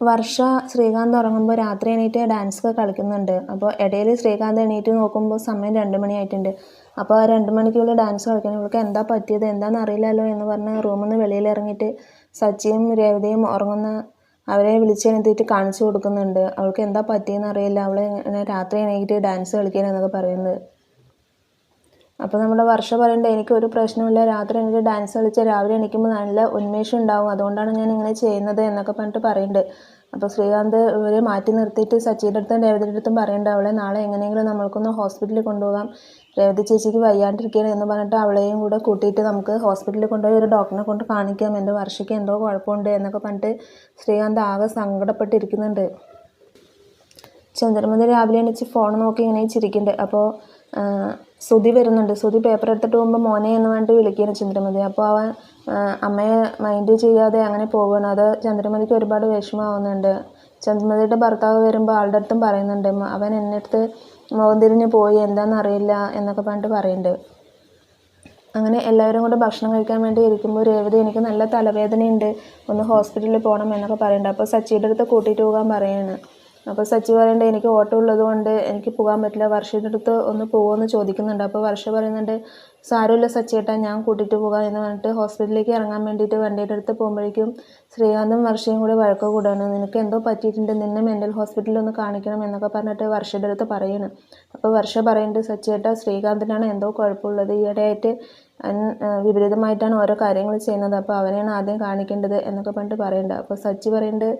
വർഷ ശ്രീകാന്ത് ഉറങ്ങുമ്പോൾ രാത്രി എണീറ്റ് ഡാൻസൊക്കെ കളിക്കുന്നുണ്ട്. അപ്പോൾ ഇടയിൽ ശ്രീകാന്ത് എണീറ്റ് നോക്കുമ്പോൾ സമയം 2 മണിയായിട്ടുണ്ട്. അപ്പോൾ ആ 2 മണിക്കുള്ളിൽ ഡാൻസ് കളിക്കണം. ഇവൾക്ക് എന്താ പറ്റിയത്, എന്താണെന്ന് അറിയില്ലല്ലോ എന്ന് പറഞ്ഞ് റൂമിൽ നിന്ന് വെളിയിൽ ഇറങ്ങിയിട്ട് സച്ചിയും രേവതിയും ഉറങ്ങുന്ന അവരെ വിളിച്ചെഴുന്നേറ്റിട്ട് കാണിച്ചു കൊടുക്കുന്നുണ്ട്. അവൾക്ക് എന്താ പറ്റിയെന്ന് അറിയില്ല, അവൾ രാത്രി എണീറ്റ് ഡാൻസ് കളിക്കാനെന്നൊക്കെ പറയുന്നത്. അപ്പോൾ നമ്മുടെ വർഷ പറയുന്നുണ്ട്, എനിക്കൊരു പ്രശ്നമില്ല, രാത്രി എനിക്ക് ഡാൻസ് കളിച്ച് രാവിലെ എണീക്കുമ്പോൾ നല്ല ഉന്മേഷം ഉണ്ടാവും, അതുകൊണ്ടാണ് ഞാൻ ഇങ്ങനെ ചെയ്യുന്നത് എന്നൊക്കെ പറഞ്ഞിട്ട് പറയുന്നുണ്ട്. അപ്പോൾ ശ്രീകാന്ത് ഇവരെ മാറ്റി നിർത്തിയിട്ട് സച്ചിയുടെ അടുത്തും രേവതിയുടെ അടുത്തും പറയുന്നുണ്ട്, അവളെ നാളെ എങ്ങനെയെങ്കിലും നമ്മൾക്കൊന്ന് ഹോസ്പിറ്റലിൽ കൊണ്ടുപോകാം, രേവതി ചേച്ചിക്ക് വയ്യാണ്ടിരിക്കുകയാണ് എന്ന് പറഞ്ഞിട്ട് അവളെയും കൂടെ കൂട്ടിയിട്ട് നമുക്ക് ഹോസ്പിറ്റലിൽ കൊണ്ടുപോയി ഒരു ഡോക്ടറിനെ കൊണ്ട് കാണിക്കാം, എൻ്റെ വർഷയ്ക്ക് എന്തോ കുഴപ്പമുണ്ട് എന്നൊക്കെ പറഞ്ഞിട്ട് ശ്രീകാന്ത് ആകെ സങ്കടപ്പെട്ടിരിക്കുന്നുണ്ട്. ചന്ദ്രമതി രാവിലെ എണീച്ച് ഫോൺ നോക്കി ഇങ്ങനെ ചിരിക്കുന്നുണ്ട്. അപ്പോൾ സുധി വരുന്നുണ്ട്. സുധി പേപ്പർ എടുത്തിട്ട് പോകുമ്പോൾ മോനെ എന്ന് പറഞ്ഞിട്ട് വിളിക്കുകയാണ് ചന്ദ്രമതി. അപ്പോൾ അവൻ അമ്മയെ മൈൻഡ് ചെയ്യാതെ അങ്ങനെ പോവുകയാണ്. അത് ചന്ദ്രമതിക്ക് ഒരുപാട് വിഷമമാവുന്നുണ്ട്. ചന്ദ്രമതിയുടെ ഭർത്താവ് വരുമ്പോൾ ആളുടെ അടുത്തും പറയുന്നുണ്ട്, അവൻ എന്നെ അടുത്ത് മുഖം തിരിഞ്ഞ് പോയി, എന്താണെന്നറിയില്ല എന്നൊക്കെ പറഞ്ഞിട്ട് പറയുന്നുണ്ട്. അങ്ങനെ എല്ലാവരും കൂടെ ഭക്ഷണം കഴിക്കാൻ വേണ്ടി ഇരിക്കുമ്പോൾ രേവതി, എനിക്ക് നല്ല തലവേദനയുണ്ട്, ഒന്ന് ഹോസ്പിറ്റലിൽ പോകണം എന്നൊക്കെ പറയുന്നുണ്ട്. അപ്പോൾ സച്ചിയുടെ അടുത്ത് കൂട്ടിയിട്ട് പോകാൻ പറയുകയാണ്. അപ്പോൾ സച്ചി പറയുന്നുണ്ട്, എനിക്ക് ഓട്ടോ ഉള്ളത് കൊണ്ട് എനിക്ക് പോകാൻ പറ്റില്ല, വർഷയുടെ അടുത്ത് ഒന്ന് പോകുമെന്ന് ചോദിക്കുന്നുണ്ട്. അപ്പോൾ വർഷ പറയുന്നുണ്ട്, സാരമില്ല സച്ചിയേട്ടാ, ഞാൻ കൂട്ടിയിട്ട് പോകാം എന്ന് പറഞ്ഞിട്ട് ഹോസ്പിറ്റലിലേക്ക് ഇറങ്ങാൻ വേണ്ടിയിട്ട് വണ്ടിയുടെ അടുത്ത് പോകുമ്പോഴേക്കും ശ്രീകാന്തും വർഷയും കൂടി വഴക്ക് കൂടാണ്. നിനക്ക് എന്തോ പറ്റിയിട്ടുണ്ട്, നിന്നെ മെൻ്റൽ ഹോസ്പിറ്റലിൽ ഒന്ന് കാണിക്കണം എന്നൊക്കെ പറഞ്ഞിട്ട് വർഷയുടെ അടുത്ത് പറയുന്നു. അപ്പോൾ വർഷ പറയുന്നുണ്ട്, സച്ചിയേട്ടാ, ശ്രീകാന്തിനാണ് എന്തോ കുഴപ്പമുള്ളത്, ഈയിടെയായിട്ട് വിപരീതമായിട്ടാണ് ഓരോ കാര്യങ്ങൾ ചെയ്യുന്നത്, അപ്പോൾ അവനെയാണ് ആദ്യം കാണിക്കേണ്ടത് എന്നൊക്കെ പറഞ്ഞിട്ട് പറയുന്നുണ്ട്. അപ്പോൾ സച്ചി പറയുന്നുണ്ട്,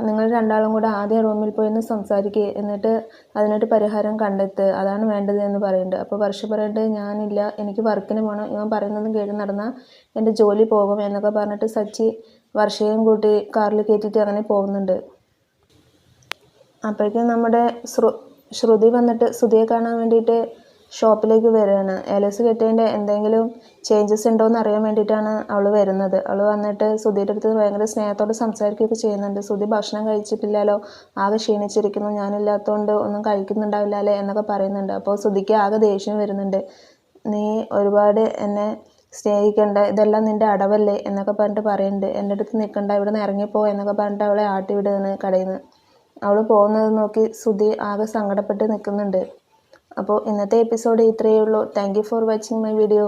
നിങ്ങൾ രണ്ടാളും കൂടെ ആദ്യം റൂമിൽ പോയി ഒന്ന് സംസാരിക്കുക, എന്നിട്ട് അതിനൊരു പരിഹാരം കണ്ടെത്തുക, അതാണ് വേണ്ടത് എന്ന് പറയുന്നുണ്ട്. അപ്പോൾ വർഷ പറയുന്നുണ്ട്, ഞാനില്ല, എനിക്ക് വർക്കിന് പോകണം, ഇവൻ പറയുന്നതും കേട്ട് നടന്നാൽ എൻ്റെ ജോലി പോകും എന്നൊക്കെ പറഞ്ഞിട്ട് സച്ചി വർഷയും കൂട്ടി കാറിൽ കയറ്റിയിട്ട് അങ്ങനെ പോകുന്നുണ്ട്. അപ്പോഴേക്കും നമ്മുടെ ശ്രുതി വന്നിട്ട് സുധിയെ കാണാൻ വേണ്ടിയിട്ട് ഷോപ്പിലേക്ക് വരികയാണ്. എലസ് കെട്ടിയതിൻ്റെ എന്തെങ്കിലും ചേഞ്ചസ് ഉണ്ടോ എന്ന് അറിയാൻ വേണ്ടിയിട്ടാണ് അവൾ വരുന്നത്. അവൾ വന്നിട്ട് സുധിയുടെ അടുത്ത് ഭയങ്കര സ്നേഹത്തോടെ സംസാരിക്കുകയൊക്കെ ചെയ്യുന്നുണ്ട്. സുധി ഭക്ഷണം കഴിച്ചിട്ടില്ലല്ലോ, ആകെ ക്ഷീണിച്ചിരിക്കുന്നു, ഞാനില്ലാത്തതുകൊണ്ട് ഒന്നും കഴിക്കുന്നുണ്ടാവില്ല അല്ലേ എന്നൊക്കെ പറയുന്നുണ്ട്. അപ്പോൾ സുധിക്ക് ആകെ ദേഷ്യം വരുന്നുണ്ട്. നീ ഒരുപാട് എന്നെ സ്നേഹിക്കണ്ട, ഇതെല്ലാം നിൻ്റെ അടവല്ലേ എന്നൊക്കെ പറഞ്ഞിട്ട് പറയുന്നുണ്ട്. എൻ്റെ അടുത്ത് നിൽക്കണ്ട, ഇവിടെ നിന്ന് ഇറങ്ങിപ്പോ എന്നൊക്കെ പറഞ്ഞിട്ട് അവളെ ആട്ടി വിടുകയാണ് കടയിൽ നിന്ന്. അവൾ പോകുന്നത് നോക്കി സുധി ആകെ സങ്കടപ്പെട്ട് നിൽക്കുന്നുണ്ട്. അപ്പോൾ ഇന്നത്തെ എപ്പിസോഡ് ഇത്രയേ ഉള്ളൂ. Thank you for watching my video.